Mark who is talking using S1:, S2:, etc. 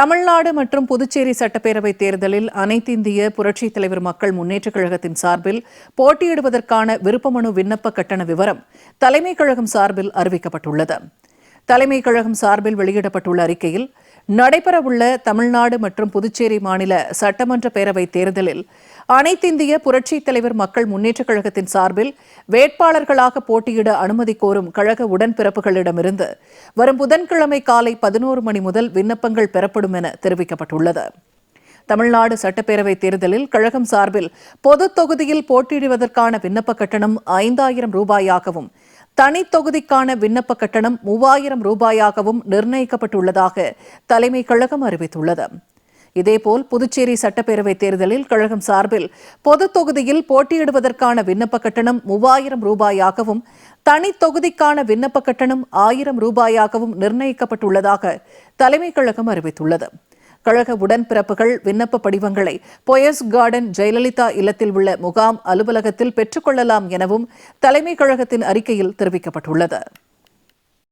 S1: தமிழ்நாடு மற்றும் புதுச்சேரி சட்டப்பேரவைத் தேர்தலில் அனைத்திந்திய புரட்சித் தலைவர் மக்கள் முன்னேற்றக் கழகத்தின் சார்பில் போட்டியிடுவதற்கான விருப்பமனு விண்ணப்ப கட்டண விவரம் தலைமைக் கழகம் சார்பில் அறிவிக்கப்பட்டுள்ளது. தலைமைக் கழகம் சார்பில் வெளியிடப்பட்டுள்ள அறிக்கையில், நடைபெறவுள்ள தமிழ்நாடு மற்றும் புதுச்சேரி மாநில சட்டமன்ற பேரவைத் தேர்தலில் அனைத்திந்திய புரட்சித் தலைவர் மக்கள் முன்னேற்றக் கழகத்தின் சார்பில் வேட்பாளர்களாக போட்டியிட அனுமதி கோரும் கழக உடன்பிறப்புகளிடமிருந்து வரும் புதன்கிழமை காலை 11 மணி முதல் விண்ணப்பங்கள் பெறப்படும் என தெரிவிக்கப்பட்டுள்ளது. தமிழ்நாடு சட்டப்பேரவைத் தேர்தலில் கழகம் சார்பில் பொதுத் தொகுதியில் போட்டியிடுவதற்கான விண்ணப்ப கட்டணம் 5000 ரூபாயாகவும், தனித் தொகுதிக்கான விண்ணப்ப கட்டணம் 3000 ரூபாயாகவும் நிர்ணயிக்கப்பட்டுள்ளதாக தலைமைக் கழகம் அறிவித்துள்ளது. இதேபோல் புதுச்சேரி சட்டப்பேரவைத் தேர்தலில் கழகம் சார்பில் பொதுத் தொகுதியில் போட்டியிடுவதற்கான விண்ணப்ப கட்டணம் 3000 ரூபாயாகவும், தனித் தொகுதிக்கான விண்ணப்ப கட்டணம் 1000 ரூபாயாகவும் நிர்ணயிக்கப்பட்டுள்ளதாக தலைமைக் கழகம் அறிவித்துள்ளது. கழக உடன்பிறப்புகள் விண்ணப்ப படிவங்களை போயஸ் கார்டன் ஜெயலலிதா இல்லத்தில் உள்ள முகாம் அலுவலகத்தில் பெற்றுக் கொள்ளலாம் எனவும் தலைமைக் கழகத்தின் அறிக்கையில் தெரிவிக்கப்பட்டுள்ளது.